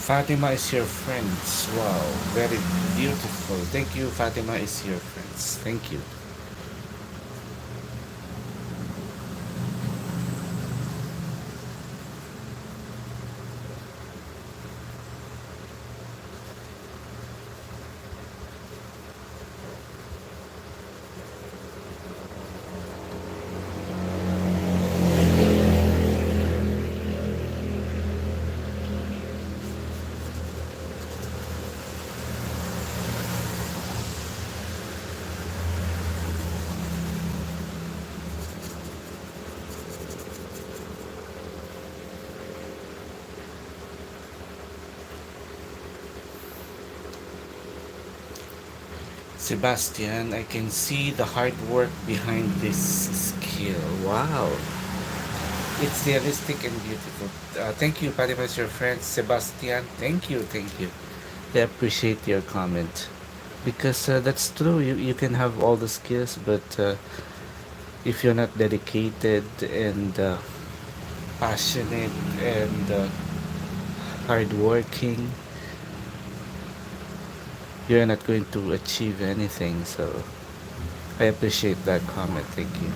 Fatima is your friends. Wow, very beautiful. Thank you, Fatima is your friends. Thank you. Sebastian, I can see the hard work behind this skill. Wow. It's realistic and beautiful. Thank you, Fatima is your friend. Sebastian, thank you, thank you. I appreciate your comment. Because that's true, you can have all the skills, but if you're not dedicated and passionate and hardworking, you're not going to achieve anything. So I appreciate that comment. Thank you.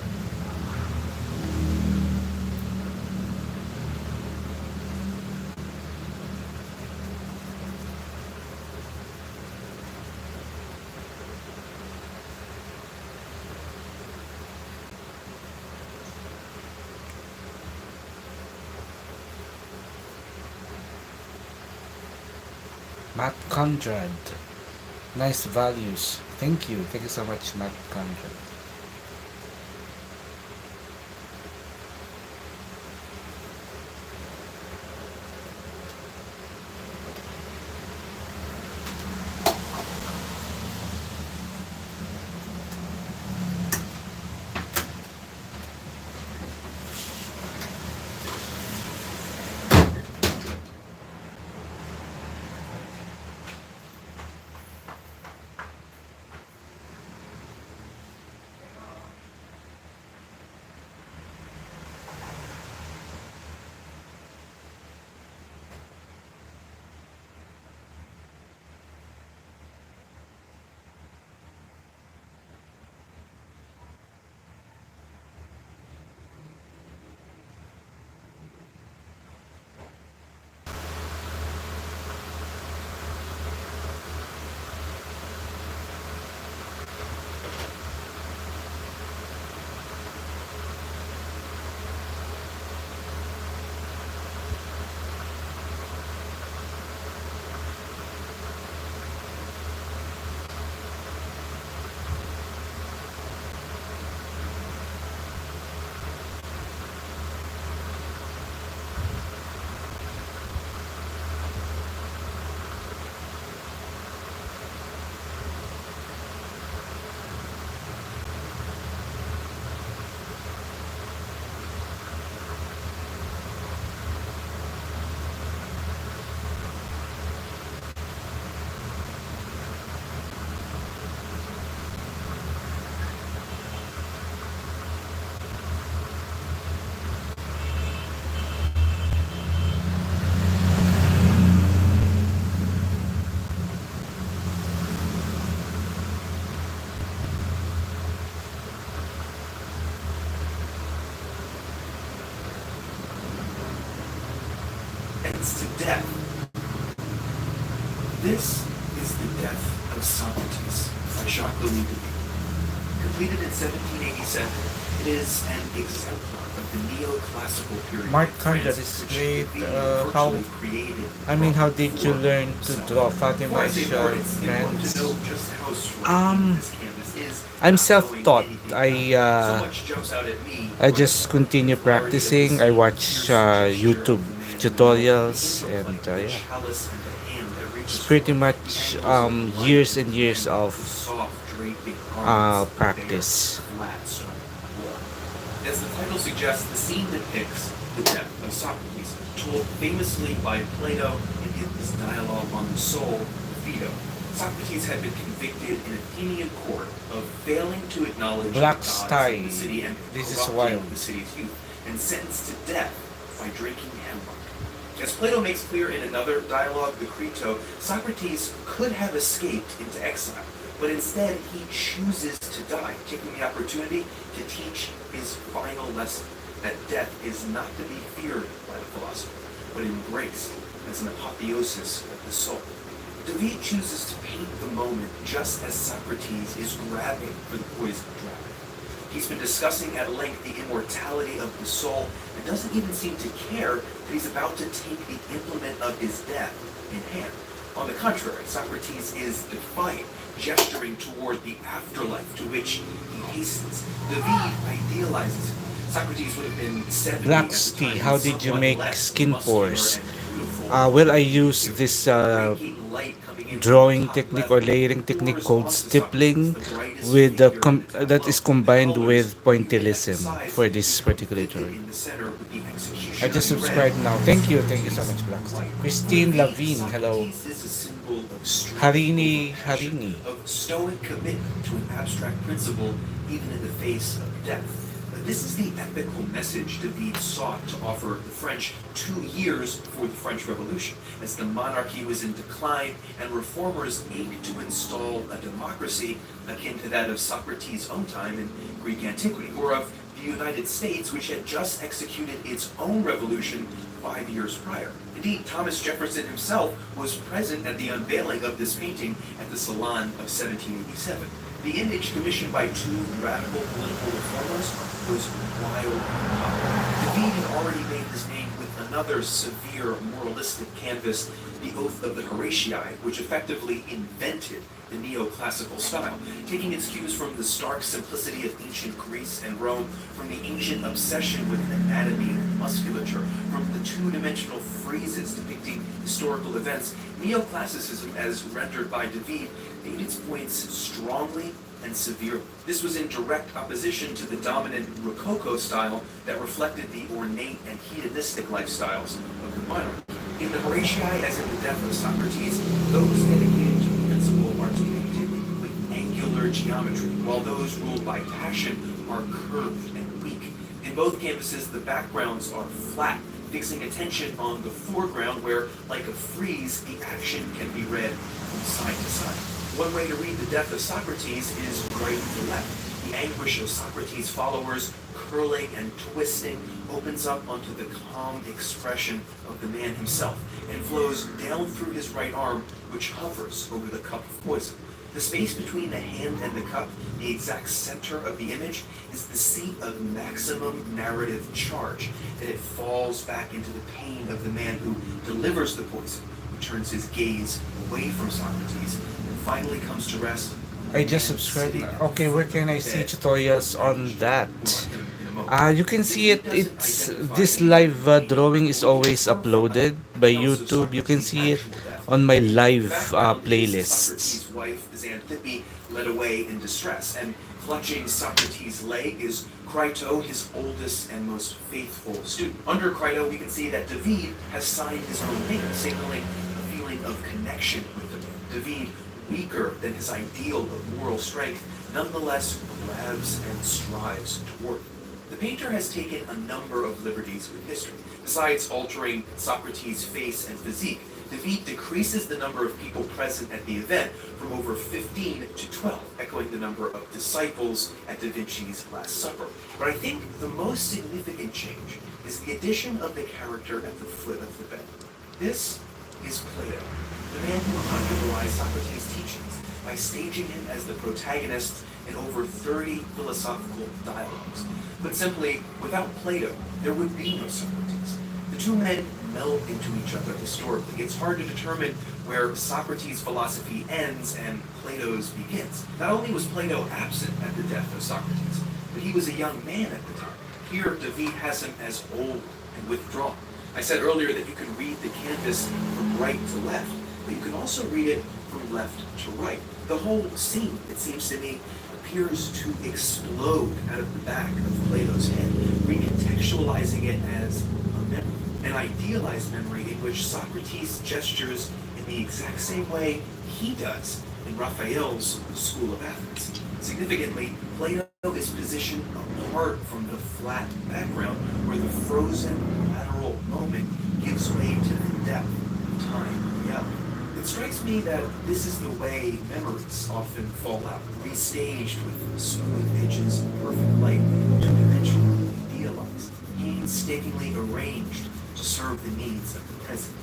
Matt Conrad, nice values. Thank you. Thank you so much, Matt Conrad. Ends to death. This is the Death of Socrates by Jacques Louis David. Completed in 1787, it is an exemplar of the neoclassical period. Mark of Conrad France, is which great. David How? virtually created How did you for learn to himself. draw? Before Fatima I is say more, your it's important to friends. know just how striking this canvas is. I'm Not knowing self-taught. anything I about it. So uh, much jumps out at me I when just continue the clarity of the practicing. I scene, the watch fierce gesture YouTube of the man in the middle, the tutorials, and interplay, the yeah, chalice and the hand that reaches it's for, pretty the much angles of light years and and years camera, of the soft draping garments, the bare, practice. flat stone wall. As the title suggests, the scene depicts the death of Socrates, told famously by Plato in his dialogue on the soul, the Phaedo. Socrates had been convicted in Athenian court of failing to acknowledge Black the gods Sty. of the city and This is corrupting wild. the city's youth, and sentenced to death by drinking hemlock. As Plato makes clear in another dialogue, the Crito, Socrates could have escaped into exile, but instead he chooses to die, taking the opportunity to teach his final lesson, that death is not to be feared by the philosopher, but embraced as an apotheosis of the soul. David chooses to paint the moment just as Socrates is grabbing for the poisoned dragon. He's been discussing at length the immortality of the soul and doesn't even seem to care that he's about to take the implement of his death in hand. On the contrary, Socrates is defiant, gesturing toward the afterlife to which he hastens. David idealizes it. Socrates would have been 70 at the Blacksty, time how and did you somewhat make less skin muscular pores? and beautiful. Well, I use this Radiant light coming in from the drawing top technique left or layering technique pours called onto Socrates, stippling the brightest with figure in the that tableau. is The combined colors, with vivid at the pointillism sides, for this become particular vivid drawing. in the center with the I just executionary subscribed red now. of Thank you so Socrates' much, Blacksty. light. Christine For David, Lavine, hello. Socrates is a symbol of strength, Harini, of passion, Harini. of stoic commitment to an abstract principle, even in the face of death. But this is the epical message David sought to offer the French 2 years before the French Revolution, as the monarchy was in decline and reformers aimed to install a democracy akin to that of Socrates' own time in Greek antiquity, or of the United States, which had just executed its own revolution 5 years prior. Indeed, Thomas Jefferson himself was present at the unveiling of this painting at the Salon of 1787. The image, commissioned by 2 radical political reformers, was wild and popular. David had already made his name with another severe moralistic canvas, The Oath of the Horatii, which effectively invented the neoclassical style, taking its cues from the stark simplicity of ancient Greece and Rome, from the ancient obsession with anatomy and musculature, from the two-dimensional friezes depicting historical events. Neoclassicism, as rendered by David, made its points strongly and severely. This was in direct opposition to the dominant Rococo style that reflected the ornate and hedonistic lifestyles of the monarch. In the Horatii, as in the Death of Socrates, those dedicated to principle are depicted with angular geometry, while those ruled by passion are curved and weak. In both canvases, the backgrounds are flat, fixing attention on the foreground where, like a frieze, the action can be read from side to side. One way to read the Death of Socrates is right to left. The anguish of Socrates' followers, curling and twisting, opens up onto the calm expression of the man himself and flows down through his right arm, which hovers over the cup of poison. The space between the hand and the cup, the exact center of the image, is the seat of maximum narrative charge, that it falls back into the pain of the man who delivers the poison, who turns his gaze away from Socrates, and finally comes to rest. I just subscribed. Okay, where can I see tutorials on that? You can see it. It's this live drawing is always uploaded by YouTube. You can see it on my live playlists. Socrates' wife Xanthippe led away in distress, and clutching Socrates' leg is Crito, his oldest and most faithful student. Under Crito, we can see that David has signed his own name, signaling a feeling of connection with the man. David, weaker than his ideal of moral strength, nonetheless grabs and strives toward it. The painter has taken a number of liberties with history. Besides altering Socrates' face and physique, David decreases the number of people present at the event from over 15 to 12, echoing the number of disciples at Da Vinci's Last Supper. But I think the most significant change is the addition of the character at the foot of the bed. This is Plato, the man who popularized Socrates' teachings by staging him as the protagonist in over 30 philosophical dialogues. But simply, without Plato, there would be no Socrates. The two men meld into each other historically. It's hard to determine where Socrates' philosophy ends and Plato's begins. Not only was Plato absent at the death of Socrates, but he was a young man at the time. Here, David has him as old and withdrawn. I said earlier that you can read the canvas from right to left, but you can also read it from left to right. The whole scene, it seems to me, appears to explode out of the back of Plato's head, recontextualizing it as a memory, an idealized memory in which Socrates gestures in the exact same way he does in Raphael's School of Athens. Significantly, Plato is positioned apart from the flat background where the frozen lateral moment gives way to the depth of time and reality. It strikes me that this is the way memories often fall out, restaged with smooth edges and perfect light, two-dimensionally idealized, painstakingly arranged to serve the needs of the present.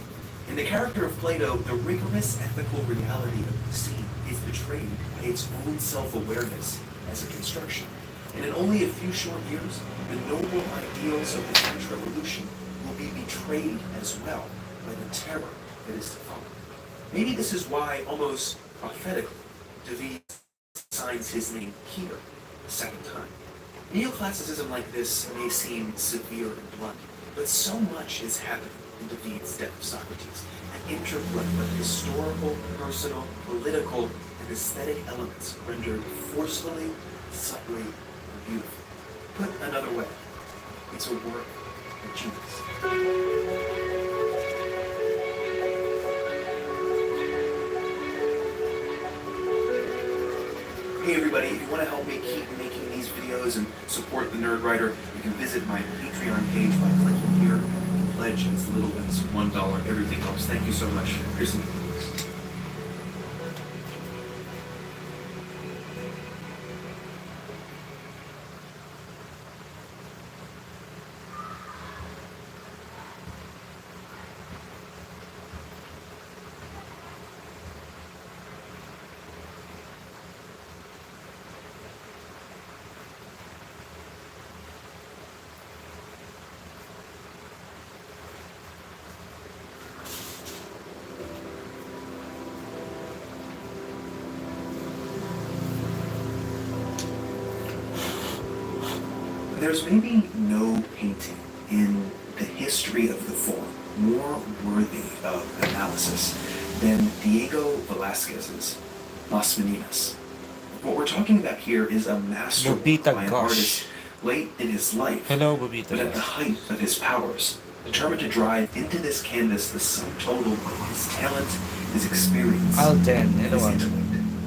In the character of Plato, the rigorous ethical reality of the scene is betrayed by its own self-awareness as a construction. And in only a few short years, the noble ideals of the French Revolution will be betrayed as well by the terror that is to follow. Maybe this is why, almost prophetically, David signs his name here a second time. Neoclassicism like this may seem severe and blunt, but so much is happening in David's Death of Socrates, an interplay of historical, personal, political, and aesthetic elements rendered forcefully, subtly, and beautifully. Put another way, it's a work of genius. Hey everybody, if you want to help me keep making these videos and support the Nerd Writer, you can visit my Patreon page by clicking here and pledge as little as $1. Everything helps. Thank you so much. Here's some videos. There's maybe no painting in the history of the form more worthy of analysis than Diego Velázquez's Las Meninas. What we're talking about here is a masterwork by an artist late in his life, Hello, but at the height of his powers, determined to drive into this canvas the sum total of his talent, his experience, and his intellect.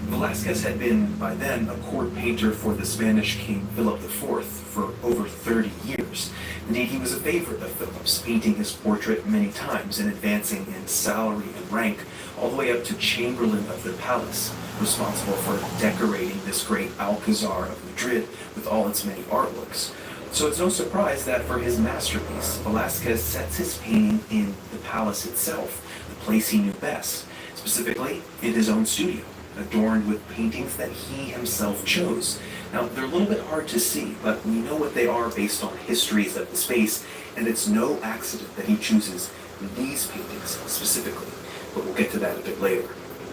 Velázquez had been, by then, a court painter for the Spanish King Philip IV for over 30 years. Indeed, he was a favorite of Philip's, painting his portrait many times and advancing in salary and rank all the way up to Chamberlain of the Palace, responsible for decorating this great Alcazar of Madrid with all its many artworks. So it's no surprise that for his masterpiece, Velázquez sets his painting in the palace itself, the place he knew best, specifically in his own studio, adorned with paintings that he himself chose. Now, they're a little bit hard to see, but we know what they are based on histories of the space, and it's no accident that he chooses these paintings specifically, but we'll get to that a bit later.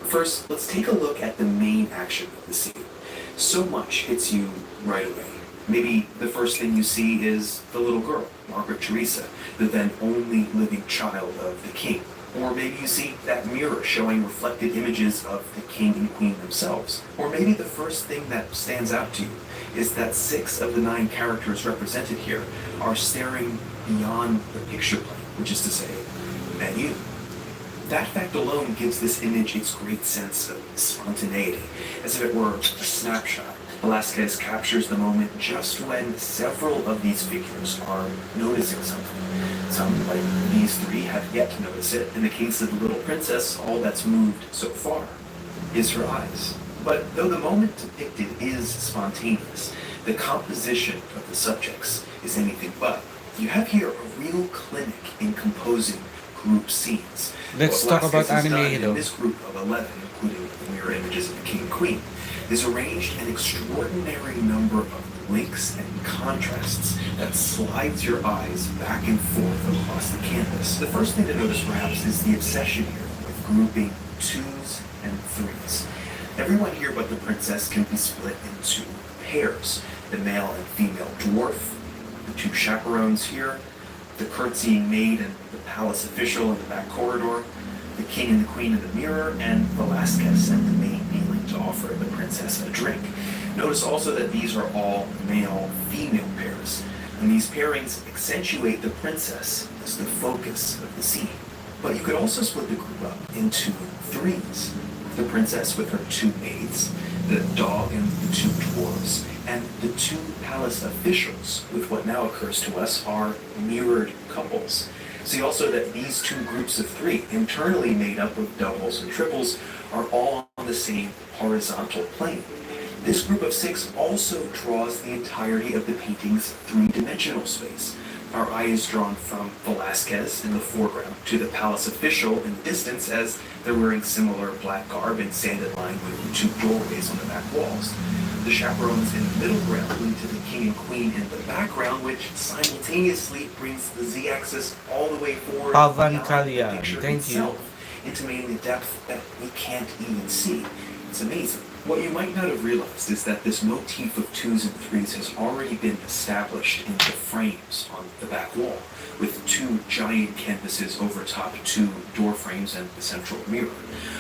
First, let's take a look at the main action of the scene. So much hits you right away. Maybe the first thing you see is the little girl, Margaret Teresa, the then only living child of the king. Or maybe you see that mirror showing reflected images of the king and queen themselves. Or maybe the first thing that stands out to you is that 6 of the 9 characters represented here are staring beyond the picture plane, which is to say, at you. That fact alone gives this image its great sense of spontaneity, as if it were a snapshot. Velázquez captures the moment just when several of these figures are noticing something. Some, like these 3, have yet to notice it. In the case of the little princess, all that's moved so far is her eyes. But though the moment depicted is spontaneous, the composition of the subjects is anything but. You have here a real clinic in composing group scenes. Let's talk about anime, in this group of 11, including the mirror images of the king and queen, is arranged an extraordinary number of links and contrasts that slides your eyes back and forth across the canvas. The first thing to notice perhaps is the obsession here with grouping 2s and 3s. Everyone here but the princess can be split into pairs. The male and female dwarf, the 2 chaperones here, the curtsying maid and the palace official in the back corridor, the king and the queen in the mirror, and Velázquez and the maid kneeling to offer the princess a drink. Notice also that these are all male-female pairs, and these pairings accentuate the princess as the focus of the scene. But you could also split the group up into 3s. the princess with her two maids, the dog and the two dwarves, and the two palace officials with what now occurs to us are mirrored couples. See also that these two groups of three, internally made up of doubles and triples, are all on the same horizontal plane. This group of six also draws the entirety of the painting's three-dimensional space. Our eye is drawn from Velázquez in the foreground to the palace official in the distance as they're wearing similar black garb and stand in line with the two doorways on the back walls. The chaperones in the middle ground lead to the king and queen in the background, which simultaneously brings the z-axis all the way forward Pavan beyond the Kalyan, picture thank you. itself, intimating the depth that we can't even see. It's amazing. What you might not have realized is that this motif of twos and threes has already been established in the frames on the back wall, with two giant canvases over top two door frames and the central mirror.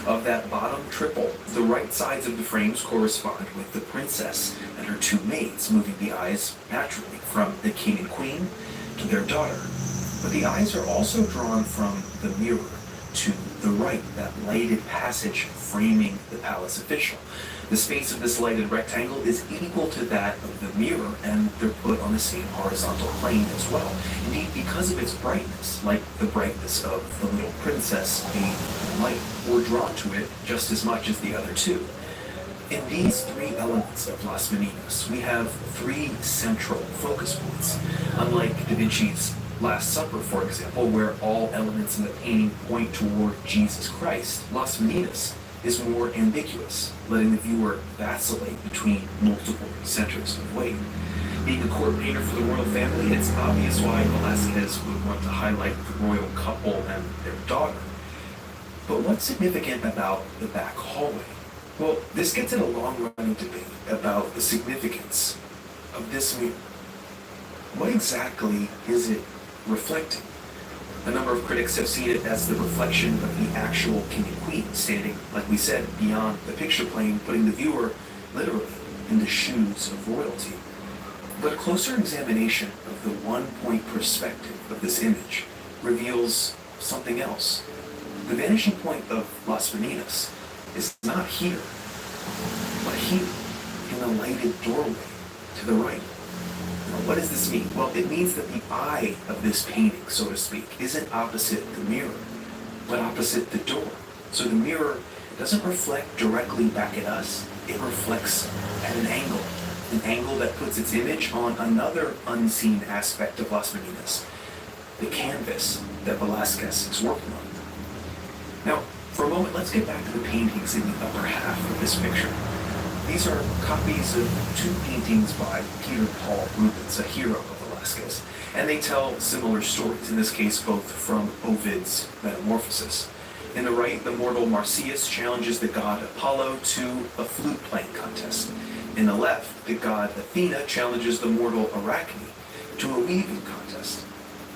Of that bottom triple, the right sides of the frames correspond with the princess and her two maids, moving the eyes naturally from the king and queen to their daughter. But the eyes are also drawn from the mirror to the right, that lighted passage framing the palace official. The space of this lighted rectangle is equal to that of the mirror, and they're put on the same horizontal plane as well. Indeed, because of its brightness, like the brightness of the little princess, the light were drawn to it just as much as the other two. In these three elements of Las Meninas, we have three central focus points. Unlike Da Vinci's Last Supper, for example, where all elements in the painting point toward Jesus Christ, Las Meninas is more ambiguous, letting the viewer vacillate between multiple centers of weight. Being a court painter for the royal family, it's obvious why Velázquez would want to highlight the royal couple and their daughter. But what's significant about the back hallway? Well, this gets in a long-running debate about the significance of this mirror. What exactly is it reflecting? A number of critics have seen it as the reflection of the actual king and queen, standing, like we said, beyond the picture plane, putting the viewer, literally, in the shoes of royalty. But a closer examination of the one-point perspective of this image reveals something else. The vanishing point of Las Meninas is not here, but here, in the lighted doorway to the right. What does this mean? Well, it means that the eye of this painting, so to speak, isn't opposite the mirror, but opposite the door. So the mirror doesn't reflect directly back at us, it reflects at an angle that puts its image on another unseen aspect of Las Meninas, the canvas that Velázquez is working on. Now, for a moment, let's get back to the paintings in the upper half of this picture. These are copies of two paintings by Peter Paul Rubens, a hero of Velázquez, and they tell similar stories, in this case both from Ovid's Metamorphoses. In the right, the mortal Marsyas challenges the god Apollo to a flute playing contest. In the left, the god Athena challenges the mortal Arachne to a weaving contest.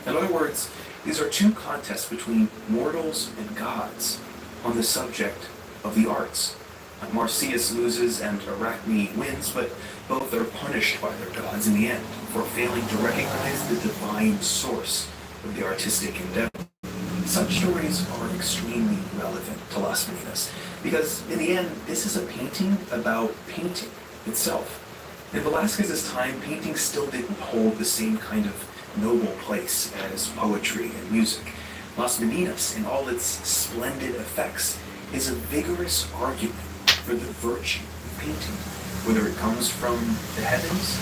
In other words, these are two contests between mortals and gods on the subject of the arts. Marsyas loses and Arachne wins, but both are punished by their gods in the end for failing to recognize the divine source of the artistic endeavor. Such stories are extremely relevant to Las Meninas, because in the end, this is a painting about painting itself. In Velázquez's time, painting still didn't hold the same kind of noble place as poetry and music. Las Meninas, in all its splendid effects, is a vigorous argument for the virtue of painting, whether it comes from the heavens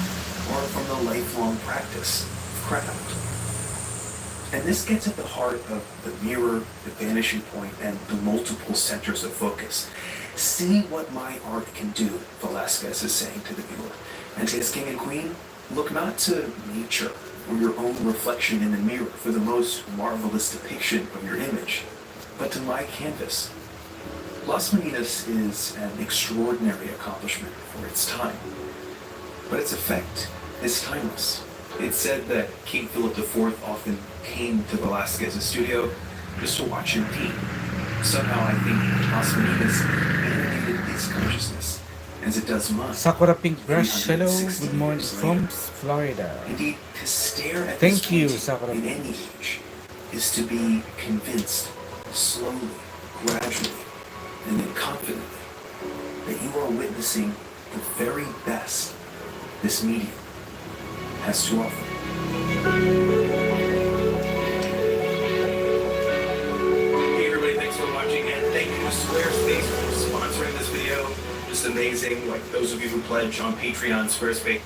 or from the lifelong practice of craft. And this gets at the heart of the mirror, the vanishing point, and the multiple centers of focus. See what my art can do, Velázquez is saying to the viewer. And to his king and queen, look not to nature or your own reflection in the mirror for the most marvelous depiction of your image, but to my canvas. Las Meninas is an extraordinary accomplishment for its time, but its effect is timeless. It's said that King Philip IV often came to Velázquez's studio just to watch him paint. Somehow I think Las Meninas animated his consciousness, as it does mine. Sakura Pink Brush, hello, good morning from Florida. Indeed, to stare at Thank this you, painting Sakura in Pink. any age is to be convinced, slowly, gradually, and then confidently that you are witnessing the very best this medium has to offer. Hey everybody, thanks for watching, and thank you to Squarespace for sponsoring this video. Just amazing, like those of you who pledge on Patreon, Squarespace.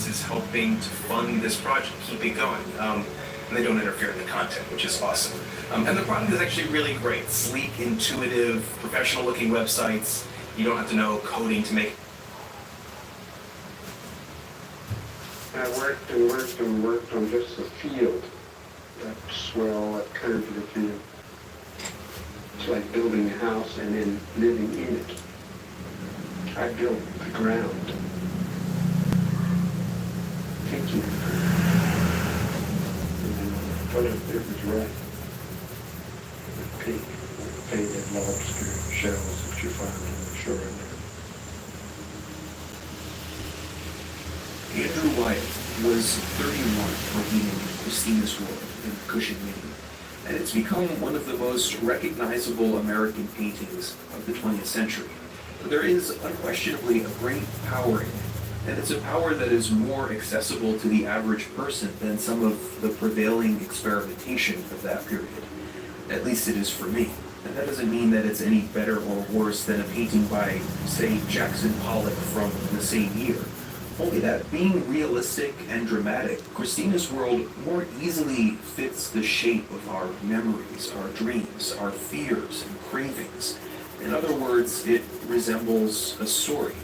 Is helping to fund this project, keep it going. And they don't interfere in the content, which is awesome. And the product is actually really great. Sleek, intuitive, professional-looking websites. You don't have to know coding to make. I worked and worked and worked on just the field, that swell, that curve of the field. It's like building a house and then living in it. I built the ground. Thinking but it was right. The pink, painted lobster shells that you find on the shore there. Andrew Wyatt was 31 when he made Christina's World in Cushing, Maine, and it's become one of the most recognizable American paintings of the 20th century. There is unquestionably a great power in it. And it's a power that is more accessible to the average person than some of the prevailing experimentation of that period. At least it is for me. And that doesn't mean that it's any better or worse than a painting by, say, Jackson Pollock from the same year. Only that, being realistic and dramatic, Christina's World more easily fits the shape of our memories, our dreams, our fears and cravings. In other words, it resembles a story.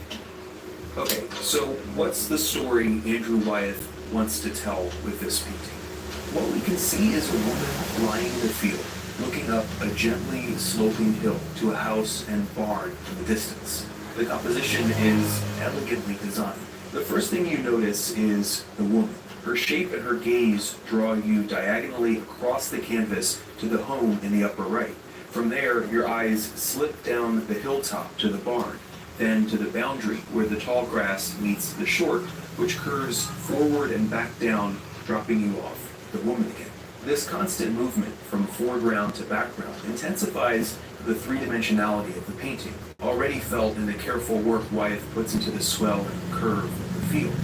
Okay, so what's the story Andrew Wyatt wants to tell with this painting? What we can see is a woman lying in the field, looking up a gently sloping hill to a house and barn in the distance. The composition is elegantly designed. The first thing you notice is the woman. Her shape and her gaze draw you diagonally across the canvas to the home in the upper right. From there, your eyes slip down the hilltop to the barn, then to the boundary where the tall grass meets the short, which curves forward and back down, dropping you off the woman again. This constant movement from foreground to background intensifies the three-dimensionality of the painting, already felt in the careful work Wyatt puts into the swell and curve of the field.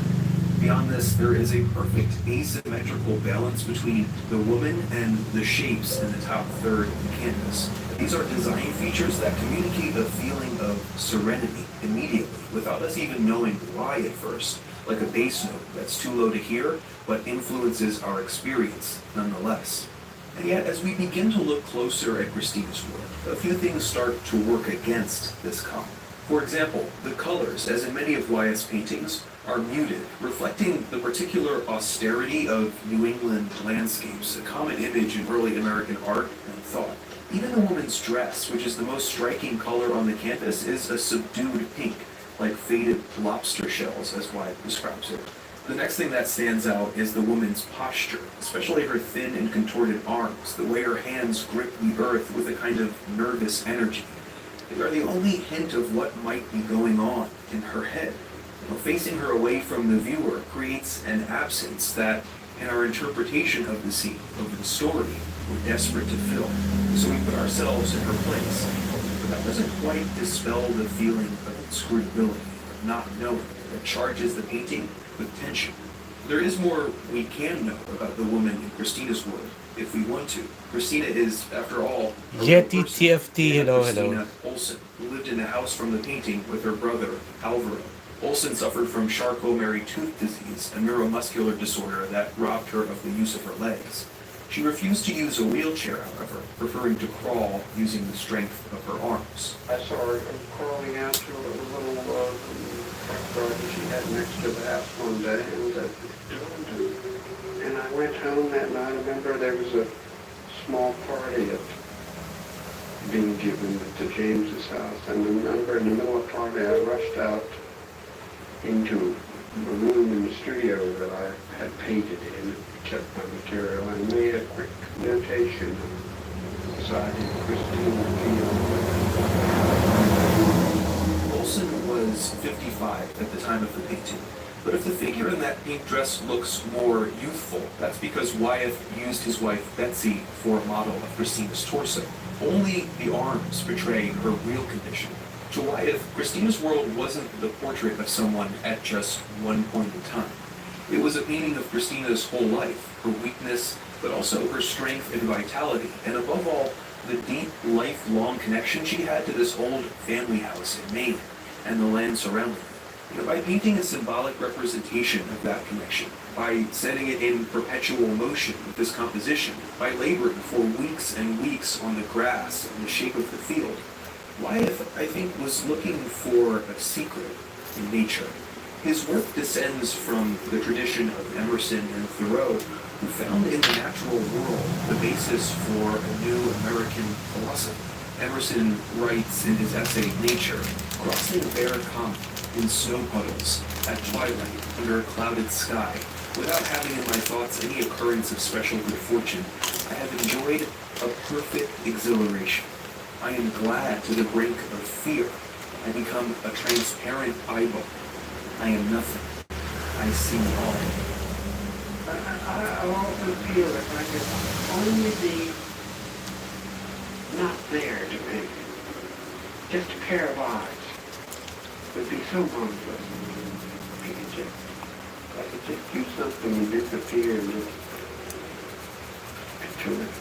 Beyond this, there is a perfect asymmetrical balance between the woman and the shapes in the top third of the canvas. These are design features that communicate a feeling of serenity immediately, without us even knowing why at first, like a bass note that's too low to hear, but influences our experience nonetheless. And yet, as we begin to look closer at Christina's work, a few things start to work against this calm. For example, the colors, as in many of Wyatt's paintings, are muted, reflecting the particular austerity of New England landscapes, a common image in early American art and thought. Even the woman's dress, which is the most striking color on the canvas, is a subdued pink, like faded lobster shells, as Wyatt describes it. The next thing that stands out is the woman's posture, especially her thin and contorted arms, the way her hands grip the earth with a kind of nervous energy. They are the only hint of what might be going on in her head. Facing her away from the viewer creates an absence that, in our interpretation of the scene, of the story, we're desperate to fill. So we put ourselves in her place. But that doesn't quite dispel the feeling of inscrutability, of not knowing, that charges the painting with tension. There is more we can know about the woman in Christina's world, if we want to. Christina is, after all, a real Yeti person. TFT, hello, Christina hello. Olsen, who lived in the house from the painting with her brother, Alvaro. Olsen suffered from Charcot-Marie tooth disease, a neuromuscular disorder that robbed her of the use of her legs. She refused to use a wheelchair, however, preferring to crawl using the strength of her arms. I saw her crawling out to a little garden she had next to the house one day, and I went home that night. I remember there was a small party being given to James's house, and I remember in the middle of the party I rushed out into room in the studio that I had painted in, kept my material, and made a quick notation decided Christina field. Olson was 55 at the time of the painting. But if the figure in that pink dress looks more youthful, that's because Wyeth used his wife Betsy for a model of Christina's torso. Only the arms portray her real condition. To Wyeth, Christina's world wasn't the portrait of someone at just one point in time. It was a painting of Christina's whole life, her weakness, but also her strength and vitality, and above all, the deep, lifelong connection she had to this old family house in Maine and the land surrounding it. By painting a symbolic representation of that connection, by setting it in perpetual motion with this composition, by laboring for weeks and weeks on the grass and the shape of the field, Wyeth, I think, was looking for a secret in nature. His work descends from the tradition of Emerson and Thoreau, who found in the natural world the basis for a new American philosophy. Emerson writes in his essay, Nature, crossing a bare common in snow puddles, at twilight, under a clouded sky, without having in my thoughts any occurrence of special good fortune, I have enjoyed a perfect exhilaration. I am glad to the brink of fear. I become a transparent eyeball. I am nothing. I see all. I often feel if I could only be not there to paint, just a pair of eyes would be so wonderful. I could just do something and disappear and just picture it.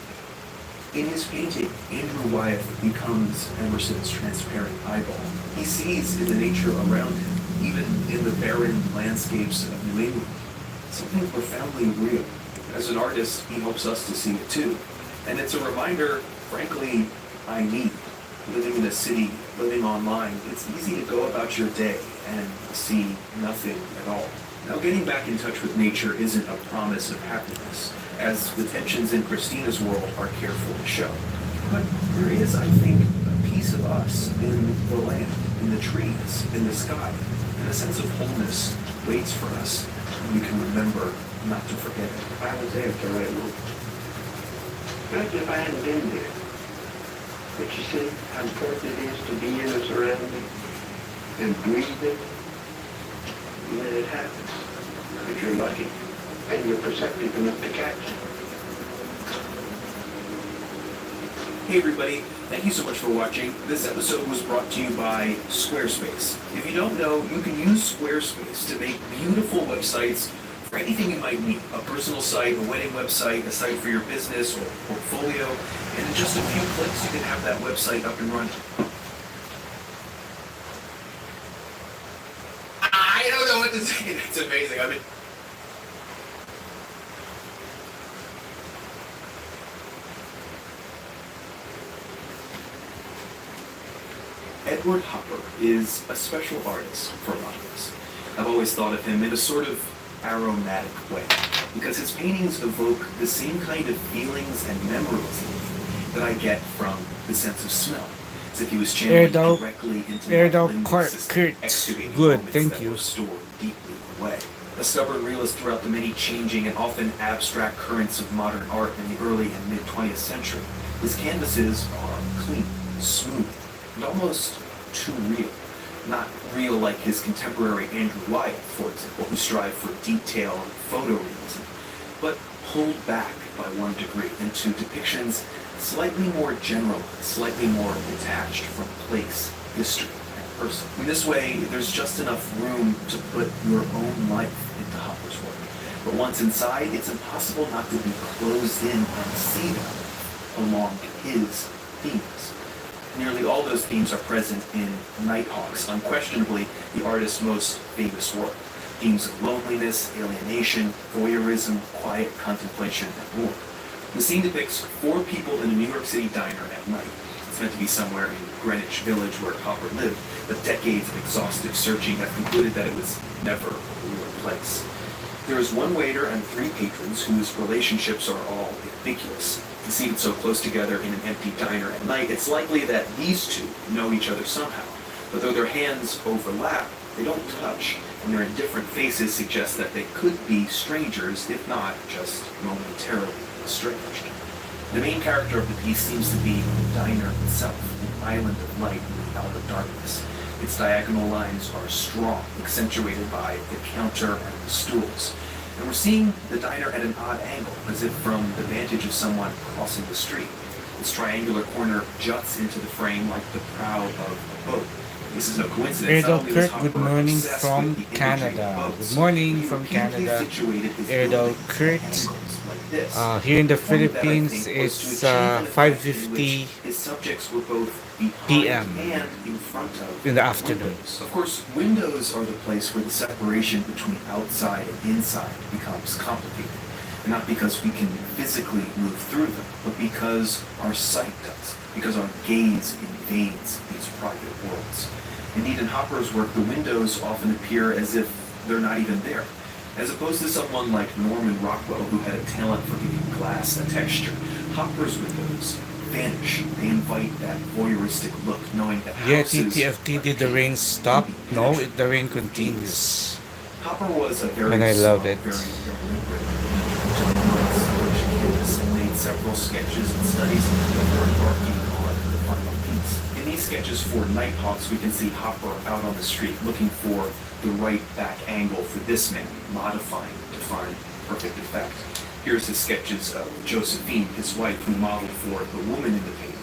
In his painting, Andrew Wyeth becomes Emerson's transparent eyeball. He sees in the nature around him, even in the barren landscapes of New England, something profoundly real. As an artist, he helps us to see it too. And it's a reminder, frankly, I need. Living in a city, living online, it's easy to go about your day and see nothing at all. Now, getting back in touch with nature isn't a promise of happiness, as the tensions in Christina's world are careful to show. But there is, I think, a piece of us in the land, in the trees, in the sky, and a sense of wholeness waits for us, and we can remember not to forget it. I was there at the right moment. Imagine if I hadn't been there. But you see how important it is to be in the surrounding and breathe it, and then it happens. If you're lucky and you're perceptive enough to catch it. Hey everybody, thank you so much for watching. This episode was brought to you by Squarespace. If you don't know, you can use Squarespace to make beautiful websites for anything you might need. A personal site, a wedding website, a site for your business or portfolio. And in just a few clicks, you can have that website up and running. I don't know what to say. It's amazing. I mean, Edward Hopper is a special artist for a lot of us. I've always thought of him in a sort of aromatic way, because his paintings evoke the same kind of feelings and memories that I get from the sense of smell. As if he was channeling directly into my limbic system, excavating good, moments thank that you. were stored deeply away. A stubborn realist throughout the many changing and often abstract currents of modern art in the early and mid-20th century, his canvases are clean, smooth, and almost too real. Not real like his contemporary Andrew Wyeth, for example, who strived for detail and photorealism, but pulled back by 1 degree into depictions slightly more general, slightly more detached from place, history, and person. In this way, there's just enough room to put your own life into Hopper's work. But once inside, it's impossible not to be closed in and see them along his themes. Nearly all those themes are present in Nighthawks, unquestionably the artist's most famous work. Themes of loneliness, alienation, voyeurism, quiet contemplation, and more. The scene depicts 4 people in a New York City diner at night. It's meant to be somewhere in Greenwich Village where Hopper lived, but decades of exhaustive searching have concluded that it was never a real place. There is 1 waiter and 3 patrons whose relationships are all ambiguous. Seated so close together in an empty diner at night, it's likely that these 2 know each other somehow. But though their hands overlap, they don't touch, and their indifferent faces suggest that they could be strangers, if not just momentarily estranged. The main character of the piece seems to be the diner itself, an island of light out of darkness. Its diagonal lines are strong, accentuated by the counter and the stools. And we're seeing the diner at an odd angle, as if from the vantage of someone crossing the street. Its triangular corner juts into the frame like the prow of a boat. This is no coincidence. Not Erdal only was Kurt, good Hopper morning obsessed from with the imagery of Canada. boats, Good morning he from repeatedly Canada. situated his Erdal building at Kurt. angles like this. Here in the The point of that, I Philippines, think, was to it's achieve an effect in 5:50 which his subjects were both behind p.m. and in front of in the afternoon. windows. Of course, windows are the place where the separation between outside and inside becomes complicated. And not because we can physically move through them, but because our sight does, because our gaze invades these private worlds. Indeed, in Hopper's work, the windows often appear as if they're not even there. As opposed to someone like Norman Rockwell, who had a talent for giving glass a texture, Hopper's windows vanish. They invite that voyeuristic look, knowing that Yeah, houses TTFT, did the rain stop? No, the rain continues. Hopper was a very And I love slow, it. very deliberate canvas and made several sketches and studies before embarking on the final piece. In these sketches for Nighthawks, we can see Hopper out on the street looking for the right back angle for this man, modifying to find perfect effect. Here's his sketches of Josephine, his wife, who modeled for the woman in the painting.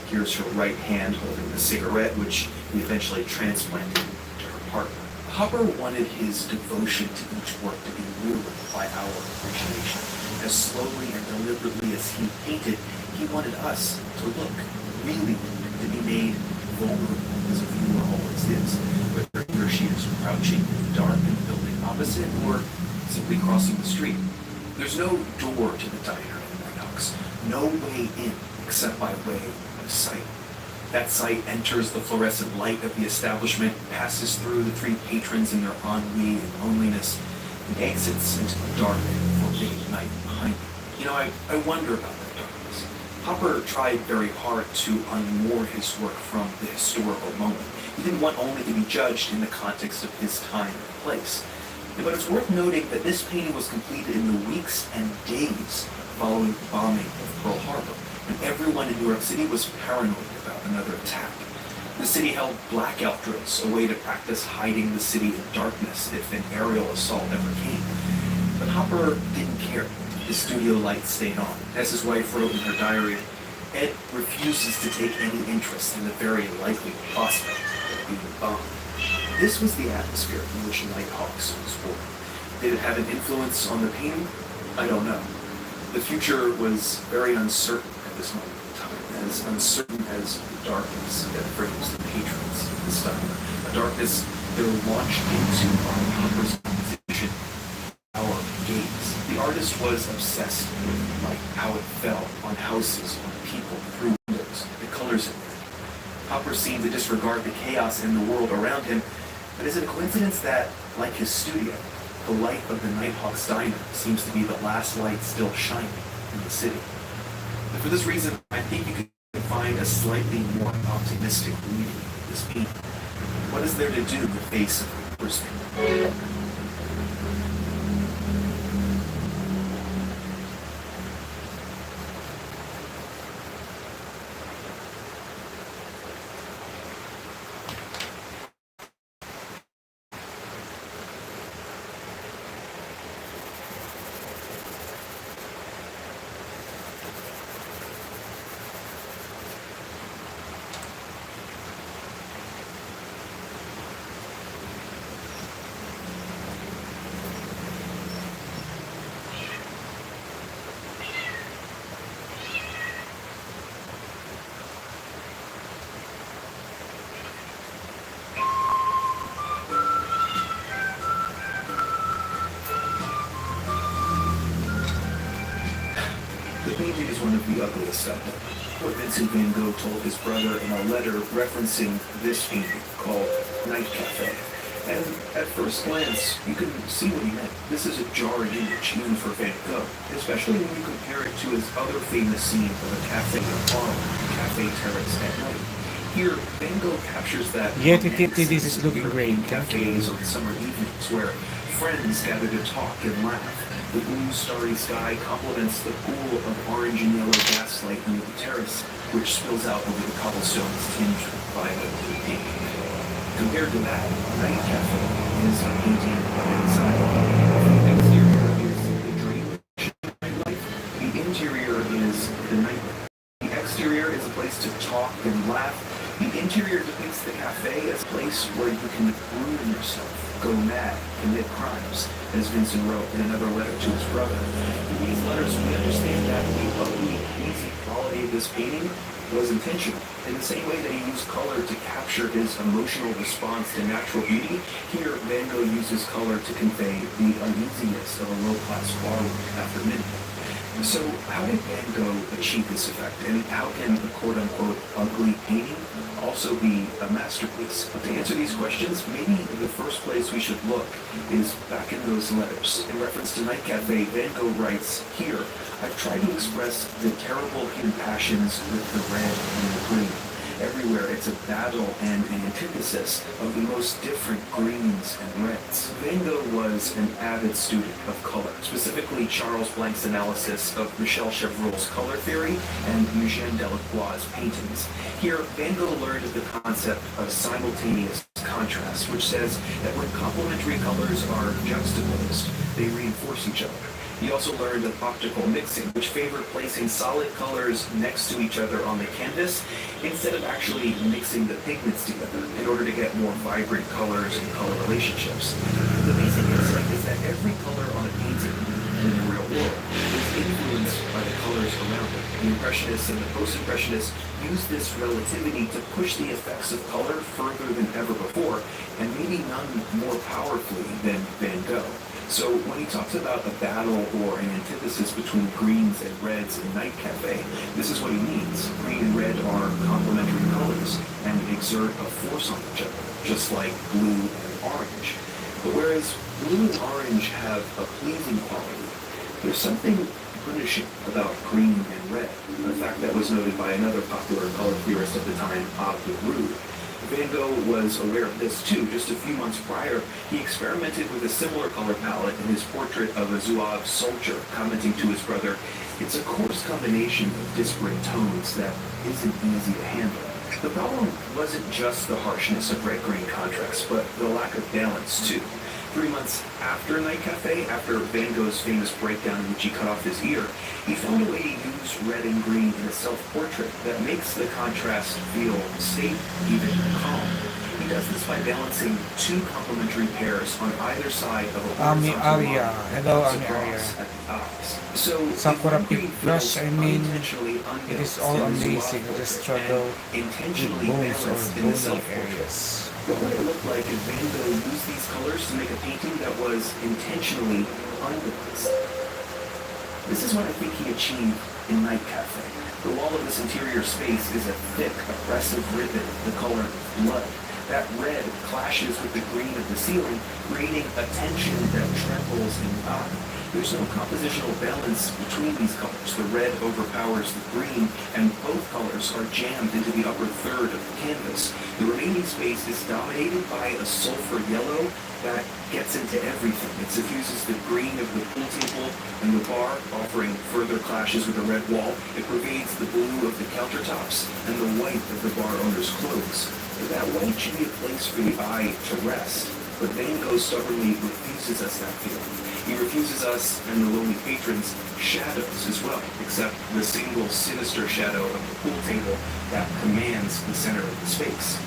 Here's her right hand holding the cigarette, which he eventually transplanted to her partner. Hopper wanted his devotion to each work to be ruined by our appreciation. As slowly and deliberately as he painted, he wanted us to look, really look, to be made vulnerable, as a viewer always is, whether he or she is crouching in the dark in the building opposite or simply crossing the street. There's no door to the diner in Nighthawks, no way in except by way of sight. That sight enters the fluorescent light of the establishment, passes through the three patrons in their ennui and loneliness, and exits into the dark, forbidding night behind them. You know, I wonder about that darkness. Hopper tried very hard to unmoor his work from the historical moment. He didn't want only to be judged in the context of his time and place. But it's worth noting that this painting was completed in the weeks and days following the bombing of Pearl Harbor, when everyone in New York City was paranoid about another attack. The city held blackout drills, a way to practice hiding the city in darkness if an aerial assault ever came. But Hopper didn't care. His studio light stayed on. As his wife wrote in her diary, Ed refuses to take any interest in the very likely prospect of being bombed. This was the atmosphere in which Nighthawks was born. Did it have an influence on the painting? I don't know. The future was very uncertain at this moment in time, as uncertain as the darkness that frames the patrons of the style. A darkness they're launched into by Hopper's composition, our gaze. The artist was obsessed with light, how it fell on houses, on people, through windows, the colors in there. Hopper seemed to disregard the chaos in the world around him, but is it a coincidence that, like his studio, the light of the Nighthawks diner seems to be the last light still shining in the city? And for this reason, I think you can find a slightly more optimistic reading of this painting. What is there to do in the face of Hopper's painting? The painting is one of the ugliest of them. What Vincent van Gogh told his brother in a letter referencing this painting called Night Cafe. And at first glance, you can see what he meant. This is a jarring image even for Van Gogh, especially when you compare it to his other famous scene of a cafe in Harlem, Cafe Terrace at night. Here, Van Gogh captures that Yeti romanticism Titi, this is of looking great. European Thank cafes you. on summer evenings where friends gather to talk and laugh. The blue starry sky complements the pool of orange and yellow gaslight under the terrace, which spills out over the cobblestones tinged with violet and pink. Compared to that, Night Cafe is a painting of inside. The exterior is the dream nightlife. The interior is the nightlife. The exterior is a place to talk and laugh. The interior depicts the cafe as a place where you can ruin yourself, go mad, commit crimes, as Vincent wrote in another letter to his brother. In these letters, we understand that the ugly, easy quality of this painting was intentional. In the same way that he used color to capture his emotional response to natural beauty, here Van Gogh uses color to convey the uneasiness of a low-class barroom after midnight. So how did Van Gogh achieve this effect? And how can a quote-unquote ugly painting also be a masterpiece? To answer these questions, maybe the first place we should look is back in those letters. In reference to Night Cafe, Van Gogh writes, "Here, I've tried to express the terrible hidden passions with the red and the green. Everywhere it's a battle and an antithesis of the most different greens and reds." Van Gogh was an avid student of color, specifically Charles Blanc's analysis of Michel Chevreul's color theory and Eugène Delacroix's paintings. Here, Van Gogh learned of the concept of simultaneous contrast, which says that when complementary colors are juxtaposed, they reinforce each other. He also learned of optical mixing, which favored placing solid colors next to each other on the canvas instead of actually mixing the pigments together in order to get more vibrant colors and color relationships. The basic insight is that every color on a painting in the real world is influenced by the colors around it. The Impressionists and the Post-Impressionists used this relativity to push the effects of color further than ever before, and maybe none more powerfully than Van Gogh. So when he talks about a battle or an antithesis between greens and reds in Night Cafe, this is what he means. Green and red are complementary colors and exert a force on each other, just like blue and orange. But whereas blue and orange have a pleasing quality, there's something punishing about green and red, a fact that was noted by another popular color theorist of the time, Abbe Rude. Van Gogh was aware of this too. Just a few months prior, he experimented with a similar color palette in his portrait of a Zouave soldier, commenting to his brother, "It's a coarse combination of disparate tones that isn't easy to handle." The problem wasn't just the harshness of red-green contrast, but the lack of balance too. 3 months after Night Cafe, after Van Gogh's famous breakdown in which he cut off his ear, he found a way to use red and green in a self-portrait that makes the contrast feel safe, even calm. He does this by balancing two complementary pairs on either side of a Ami horizontal Arya. line Hello, that Ami Arya. across at the eyes. So Sakura if Pink green Plus, feels I mean, unintentionally it is unbalanced all in the amazing. Zouave I just portrait struggle and with intentionally bones or balanced in the bony self-portrait. areas. What would it look like if Van Gogh used these colors to make a painting that was intentionally unbalanced? This is what I think he achieved in Night Cafe. The wall of this interior space is a thick, oppressive ribbon, the color of blood. That red clashes with the green of the ceiling, creating a tension that trembles in the eye. There's no compositional balance between these colors. The red overpowers the green, and both colors are jammed into the upper third of the canvas. The remaining space is dominated by a sulfur yellow that gets into everything. It suffuses the green of the pool table and the bar, offering further clashes with the red wall. It pervades the blue of the countertops and the white of the bar owner's clothes. That white should be a place for the eye to rest, but Van Gogh stubbornly refuses us that feeling. He refuses us and the lonely patrons shadows as well, except the single sinister shadow of the pool table that commands the center of the space.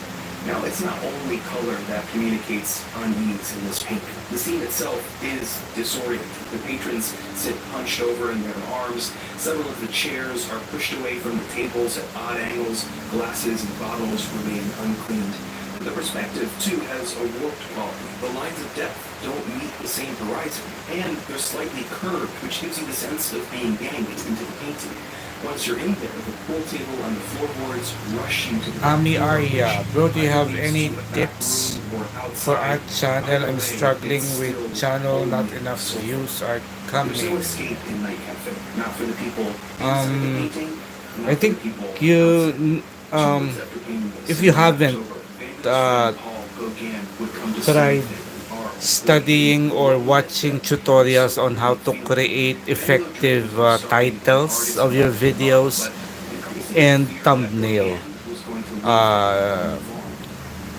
Now, it's not only color that communicates unease in this painting. The scene itself is disorienting. The patrons sit hunched over in their arms. Several of the chairs are pushed away from the tables at odd angles. Glasses and bottles remain uncleaned. The perspective, too, has a warped quality. The lines of depth don't meet the same horizon, and they're slightly curved, which gives you the sense of being yanked into the painting. Once you're in there, the pool table and the floorboards rush you to the Ami floor. Arya, bro, do you have Either any to the back tips room or for outside. our channel? I'm Either way, struggling it's with still channel, not only enough so views are There's no coming. escape in Night Cafe. Not for the people inside the Um, painting, I not for think the people outside. you 2 Um, months after painting if this, you in late haven't October, famous uh, Jean Paul Gauguin would come to study tried art with a view studying or looking at watching depth and tutorials on how storytelling to feeling. create Many look driven effective from starting an titles artist of your model to model, videos but increasingly and feared that thumbnail. Gauguin was going to leave them or Uh, move on.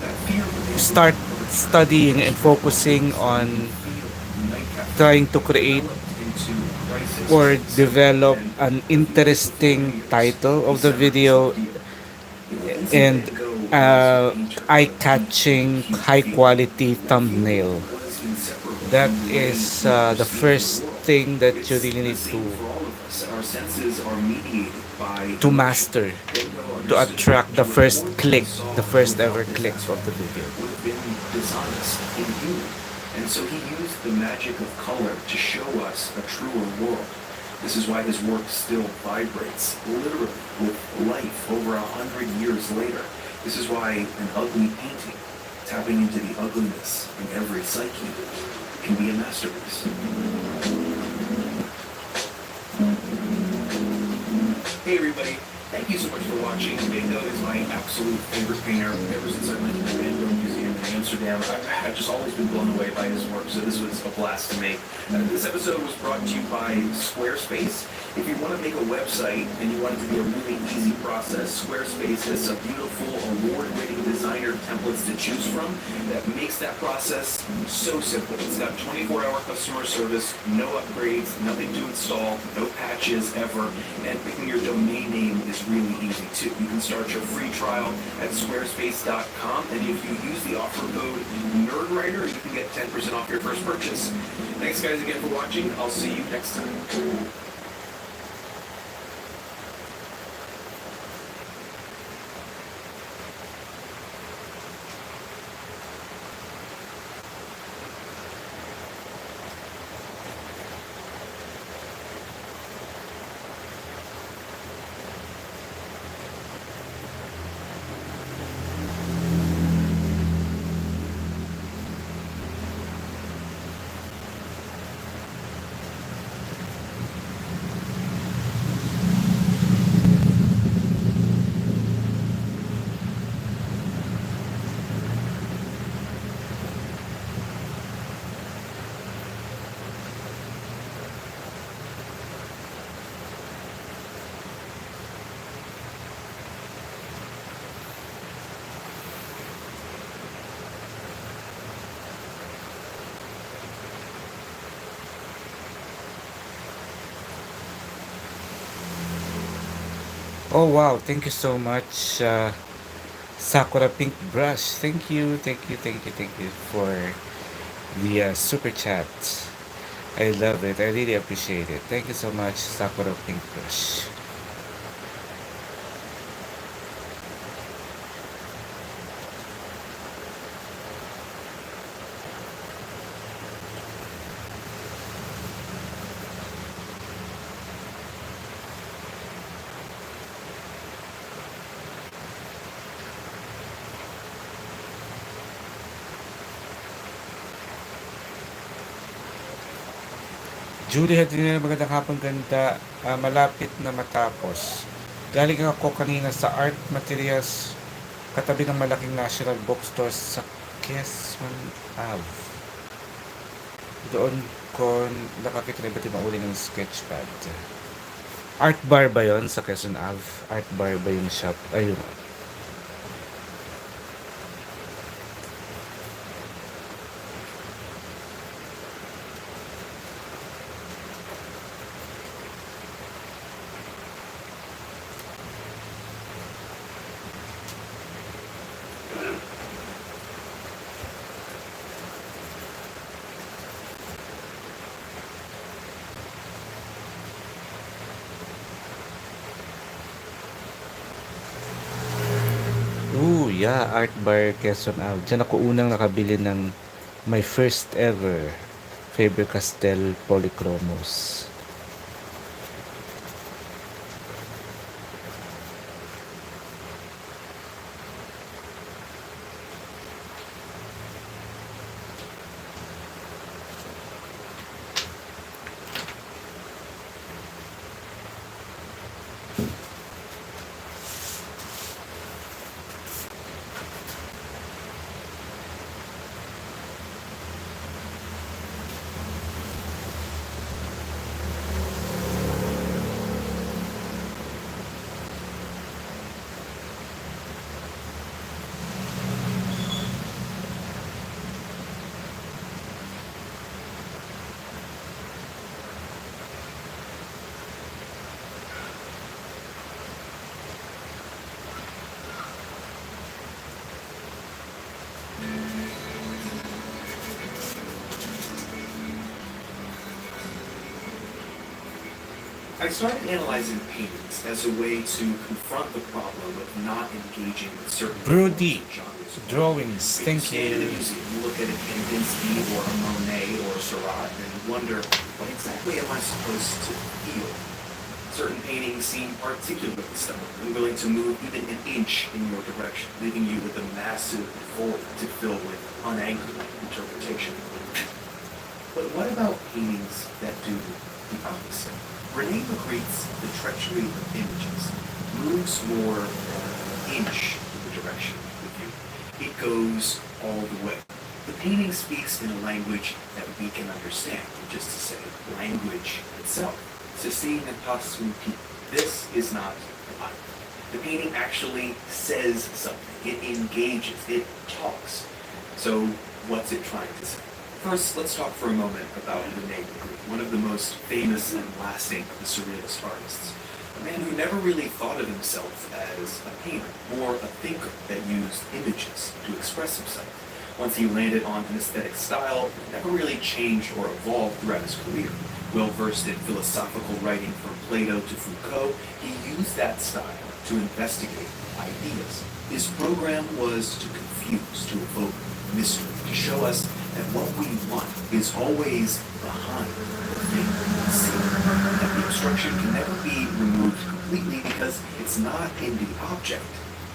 That fear prevailed Start over time. studying and His work focusing focused on the on field, night cafe, trying to create developed into crisis or phase, develop and an revealed before interesting readers. title He of the severed his video ideal. Vincent and van Gogh was a painter with a deep and eye-catching, acute feeling. high-quality That feeling thumbnail. was inseparable That from the way is he the perceived the first world. thing that you It's really the need same for all of us. Our senses are mediated by to emotion. master, Van Gogh to understood attract that the to first report what he click, saw the first without ever this click of aspect the video. would have been dishonest, inhuman. And so he used the magic of color to show us a truer world. This is why his work still vibrates, literally, with life over 100 years later. This is why an ugly painting, tapping into the ugliness in every psyche, can be a masterpiece. Hey everybody, thank you so much for watching. Van Gogh is my absolute favorite painter ever since I went to the Van Gogh Museum in Amsterdam. I've just always been blown away by his work, so this was a blast to make. This episode was brought to you by Squarespace. If you want to make a website and you want it to be a really easy process, Squarespace has some beautiful award-winning designer templates to choose from that makes that process so simple. It's got 24-hour customer service, no upgrades, nothing to install, no patches ever, and picking your domain name is really easy too. You can start your free trial at squarespace.com, and if you use the offer code NERDWRITER, you can get 10% off your first purchase. Thanks guys again for watching. I'll see you next time. Oh wow, thank you so much, Sakura Pink Brush. Thank you, thank you, thank you, thank you for the super chat. I love it. I really appreciate it. Thank you so much, Sakura Pink Brush. Julie Hadrina, magandang hapon, ganda. Malapit na matapos. Galing ako kanina sa art materials katabi ng malaking national bookstore sa Quezon Ave. Doon ko nakakita ng iba't ibang uri ng sketchpad. Art bar ba yon sa Quezon Ave? Art bar ba yung shop? Ayun. Ooh, yeah, Art Bar Quezon Ave. Diyan ako unang nakabili ng my first ever Faber-Castell Polychromos. I started analyzing paintings as a way to confront the problem of not engaging with certain Brody genres. drawings. You Thank stand in a you. museum, you look at a Kandinsky or a Monet or a Seurat, and you wonder, what exactly am I supposed to feel? Certain paintings seem particularly stubborn and willing to move even an inch in your direction, leaving you with a massive void to fill with unanchored interpretation. But what about paintings that do the opposite? Rene Magritte's The Treachery of Images moves more than an inch in the direction with you. It goes all the way. The painting speaks in a language that we can understand, which is to say, language itself. Ceci n'est pas une pipe. This is not a pipe. The painting actually says something. It engages. It talks. So what's it trying to say? First, let's talk for a moment about Rene Magritte, one of the most famous and lasting of the Surrealist artists. A man who never really thought of himself as a painter, more a thinker that used images to express himself. Once he landed on an aesthetic style, it never really changed or evolved throughout his career. Well-versed in philosophical writing from Plato to Foucault, he used that style to investigate ideas. His program was to confuse, to evoke mystery, to show us that what we want is always behind the thing we see. That the obstruction can never be removed completely because it's not in the object,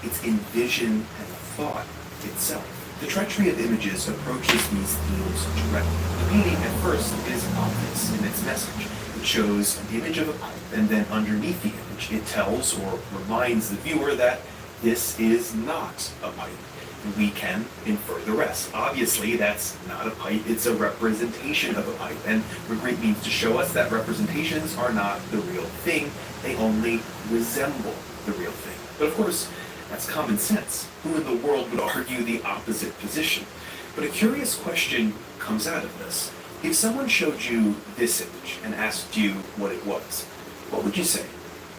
it's in vision and thought itself. The Treachery of Images approaches these themes directly. The painting at first is obvious in its message. It shows an image of a pipe, and then underneath the image it tells or reminds the viewer that this is not a pipe. We can infer the rest. Obviously, that's not a pipe, it's a representation of a pipe. And Magritte means to show us that representations are not the real thing, they only resemble the real thing. But of course, that's common sense. Who in the world would argue the opposite position? But a curious question comes out of this. If someone showed you this image and asked you what it was, what would you say?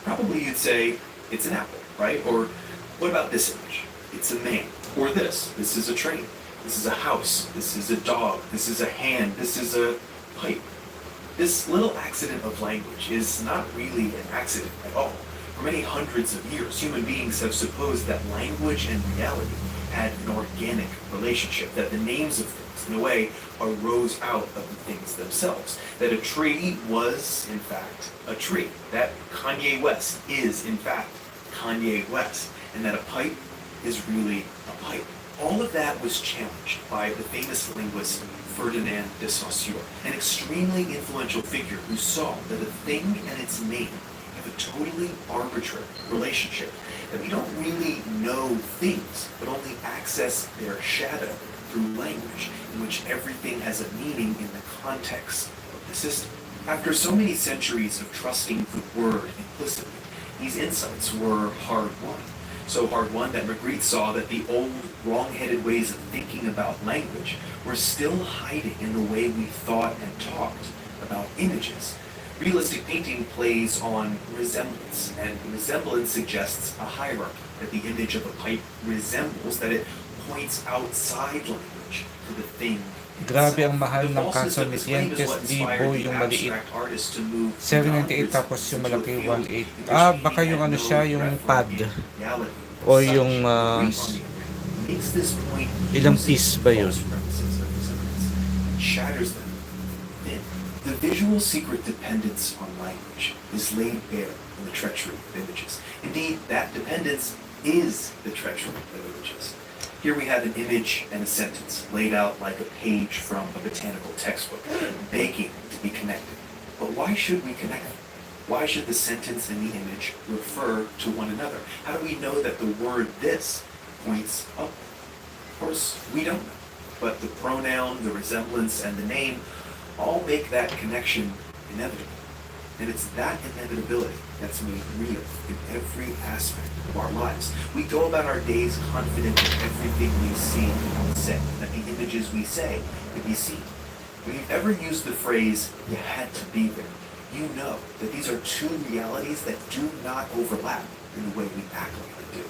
Probably you'd say, it's an apple, right? Or what about this image? It's a man. Or this is a train, this is a house, this is a dog, this is a hand, this is a pipe. This little accident of language is not really an accident at all. For many hundreds of years, human beings have supposed that language and reality had an organic relationship, that the names of things, in a way, arose out of the things themselves, that a tree was, in fact, a tree, that Kanye West is, in fact, Kanye West, and that a pipe is really a pipe. All of that was challenged by the famous linguist Ferdinand de Saussure, an extremely influential figure who saw that a thing and its name have a totally arbitrary relationship, that we don't really know things, but only access their shadow through language, in which everything has a meaning in the context of the system. After so many centuries of trusting the word implicitly, these insights were hard-won. So hard-won that Magritte saw that the old, wrong-headed ways of thinking about language were still hiding in the way we thought and talked about images. Realistic painting plays on resemblance, and resemblance suggests a hierarchy, that the image of a pipe resembles, that it points outside language to the thing. Grabe ang mahal ng kaso ni Dientes Libo yung maliit. 798 tapos yung malaki 18. Baka yung ano siya, yung pad. O yung ilang piece ba yun? Shatters them. The visual secret dependence on language is laid bare in the Treachery of Images. Indeed, that dependence is the Treachery of Images. Here we have an image and a sentence laid out like a page from a botanical textbook, begging to be connected. But why should we connect them? Why should the sentence and the image refer to one another? How do we know that the word this points up? Of course, we don't know. But the pronoun, the resemblance, and the name all make that connection inevitable. And it's that inevitability that's made real in every aspect of our lives. We go about our days confident that everything we see and say, that the images we say can be seen. When you've ever used the phrase, you had to be there, you know that these are two realities that do not overlap in the way we act like they do.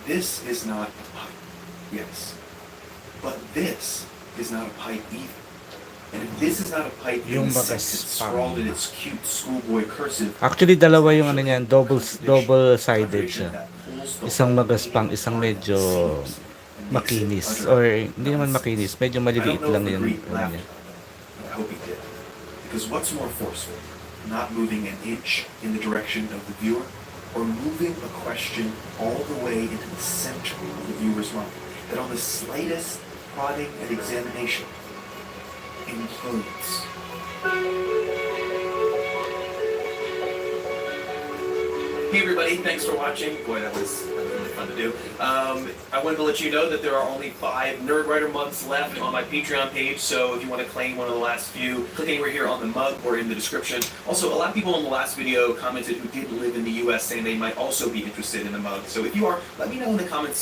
This is not a pipe, yes. But this is not a pipe either. And if this is not a pipe Yung in sync, it's magaspang. scrawled in its cute schoolboy cursive. Actually, dalawa yung ano niyan, double-sided Contradiction siya. that pulls the Isang whole magaspang, meaning isang apart medyo at the seams and makes it makinis. utter Or hindi naman nonsense. makinis, medyo I maliliit don't know lang if the yun. Greek Ano laughed niya. about it, but I hope he did. Because what's more forceful, not moving an inch in the direction of the viewer, or moving a question all the way into the center of the viewer's mind, that on the slightest prodding and examination implodes. Hey everybody, thanks for watching. Boy, that was really fun to do. I wanted to let you know that there are only 5 Nerd Writer months left on my Patreon page, so if you want to claim one of the last few, click anywhere here on the mug or in the description. Also, a lot of people in the last video commented who did live in the US saying they might also be interested in the mug. So if you are, let me know in the comments